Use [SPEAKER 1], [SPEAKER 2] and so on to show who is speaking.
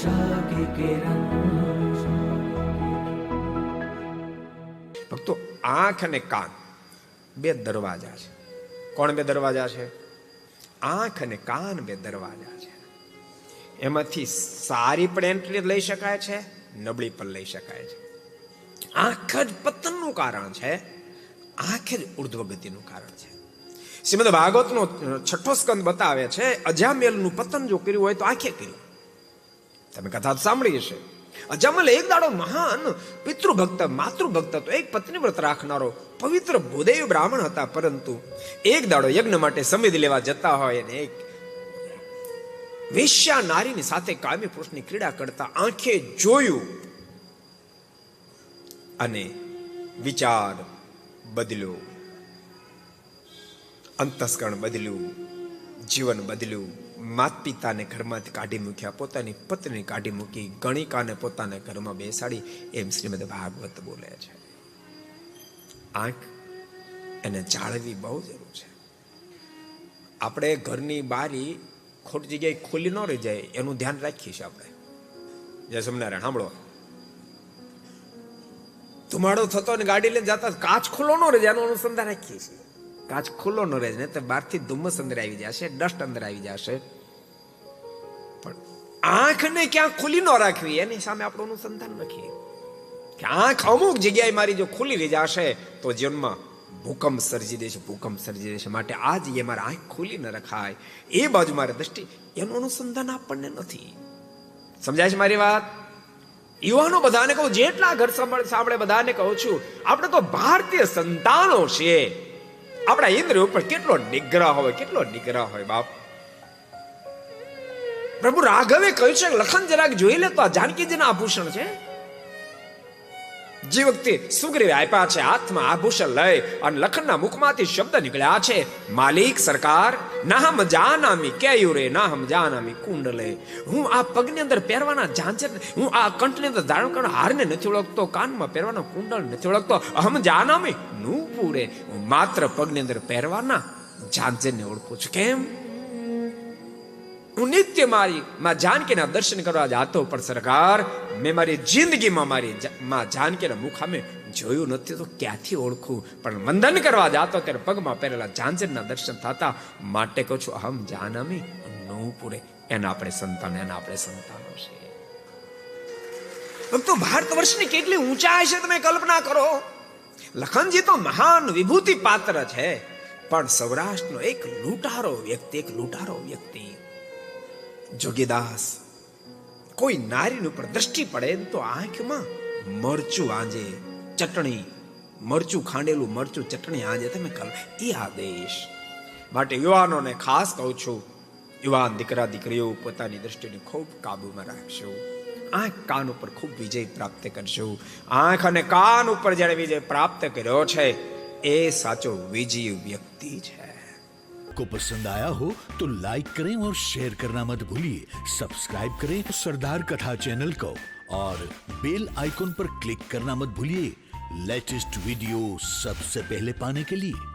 [SPEAKER 1] आशा की किरण।
[SPEAKER 2] ભક્તો, આંખ અને કાન બે દરવાજા છે. કોણ બે દરવાજા છે? આંખ અને કાન બે દરવાજા છે. એમાંથી સારી પણ એન્ટ્રી લઈ શકાય છે, નબળી પણ લઈ શકાય છે. આંખ જ પતનનું કારણ છે, આંખ જ ઉર્ધ્વગતિનું કારણ છે. શ્રીમદ ભાગવતનો 6ઠ્ઠો સ્કંદ બતાવે છે, અજામેલનું પતન જો કર્યું હોય તો આંખે કર્યું. તમે કથા સાંભળી હશે. અજામલ એક દાડો મહાન પિતૃભક્ત માતૃભક્ત હતો, એક પત્ની વ્રત રાખનારો પવિત્ર ભૂદેવ બ્રાહ્મણ હતા. પરંતુ એક દાડો યજ્ઞ માટે સમિધ લેવા જતા હોય અને એક વેશ્યા નારીની સાથે કામી પુરુષની ક્રીડા કરતા આંખે જોયું અને વિચાર બદલ્યો, અંતસ્કરણ બદલ્યું, જીવન બદલ્યું. માત પિતાને ઘરમાંથી કાઢી મૂક્યા, પોતાની પત્ની કાઢી મૂકી, ગણિકાને પોતાના ઘરમાં બેસાડી. એમ શ્રીમદ ભાગવત બોલે છે. આંખ એને જાળવવી બહુ જરૂર છે. આપણે ઘરની બારી ખોટી જગ્યાએ ખુલ્લી ન રહી જાય એનું ધ્યાન રાખીએ છીએ આપણે. જય સ્વામિનારાયણ. સાંભળો, ધુમાડો થતો ને ગાડી લઈને જતા કાચ ખુલ્લો ન રહે જાય એનું અનુસંધાન રાખીએ છીએ. કાચ ખુલ્લો ન રહે ને તો બહારથી ધુમ્મસ અંદર આવી જશે, ડસ્ટ અંદર આવી જશે. પણ આંખને ક્યાં ખુલ્લી ન રાખવી એની સામે આપણું અનુસંધાન રાખીએ કે આંખ અમુક જગ્યાએ મારી જો ખુલ્લી રહી જશે તો જીવનમાં ભૂકંપ સર્જી દેશે, ભૂકંપ સર્જી દેશે. માટે આ જગ્યાએ મારે આંખ ખુલ્લી ન રખાય, એ બાજુ મારે દ્રષ્ટિ, એનું અનુસંધાન આપણને નથી. સમજાય છે મારી વાત? યુવાનો બધાને કહું, જેટલા ઘર સાંભળે બધાને કહું છું, આપણે તો ભારતીય સંતાનો છીએ. આપણા ઇન્દ્રિયો ઉપર કેટલો નિગ્રહ હોય, કેટલો નિગ્રહ હોય બાપ. પ્રભુ રાઘવે કહ્યું છે, લખન જરાક જોઈ લે તો આ જાનકીજીના આભૂષણ છે. જે વખતે સુગ્રીવે આપ્યા છે હાથમાં આભૂષણ લઈ અને લખનના મુખમાંથી શબ્દ નીકળ્યા છે, માલિક સરકાર, નાહમ જાનામી કેયુરે, નાહમ જાનામી કુંડલે. હું આ પગની અંદર પહેરવાના ઝાંઝર, હું આ કંઠની અંદર ધારણ કરવાના હારને નથી ઓળખતો, કાનમાં પહેરવાના કુંડળ નથી ઓળખતો. અહમ જાનામી નૂપુરે, હું માત્ર પગની અંદર પહેરવાના ઝાંઝરને ઓળખું છું. કેમ? હું નિત્ય મારી માં જાનકીના દર્શન કરવા જાતો, પણ સરકાર મેં મારી જિંદગીમાં મારી માં જાનકીના મુખ સામે જોયું નથી તો ક્યાંથી ઓળખું? પણ વંદન કરવા જાતો ત્યારે પગમાં પહેરેલા ઝાંઝરના દર્શન થતા. માટે કહું છું, અહમ જાનામી નૂપુરે. એના આપણે સંતાન, એના આપણે સંતાનો છે. ભક્તો, ભારત વર્ષની કેટલી ઊંચાઈ છે તમે કલ્પના કરો. લખનજી તો મહાન વિભૂતિ પાત્ર છે, પણ સૌરાષ્ટ્રનો એક લૂંટારો વ્યક્તિ જોગીદાસ. કોઈ નારીની ઉપર દ્રષ્ટિ પડે તો આંખમાં મરચું આંજે, ચટણી, મરચું ખાંડેલું મરચું ચટણી આંજે. તમે એ આદેશ. માટે યુવાનોને ખાસ કહું છું, યુવાન દીકરા દીકરીઓ પોતાની દ્રષ્ટિને ખૂબ કાબુમાં રાખશો. આંખ કાન ઉપર ખૂબ વિજય પ્રાપ્ત કરશો. આંખ અને કાન ઉપર જેણે વિજય પ્રાપ્ત કર્યો છે એ સાચો વિજયી વ્યક્તિ છે.
[SPEAKER 3] को पसंद आया हो तो लाइक करें और शेयर करना मत भूलिए. सब्सक्राइब करें सरदार कथा चैनल को और बेल आइकॉन पर क्लिक करना मत भूलिए लेटेस्ट वीडियो सबसे पहले पाने के लिए.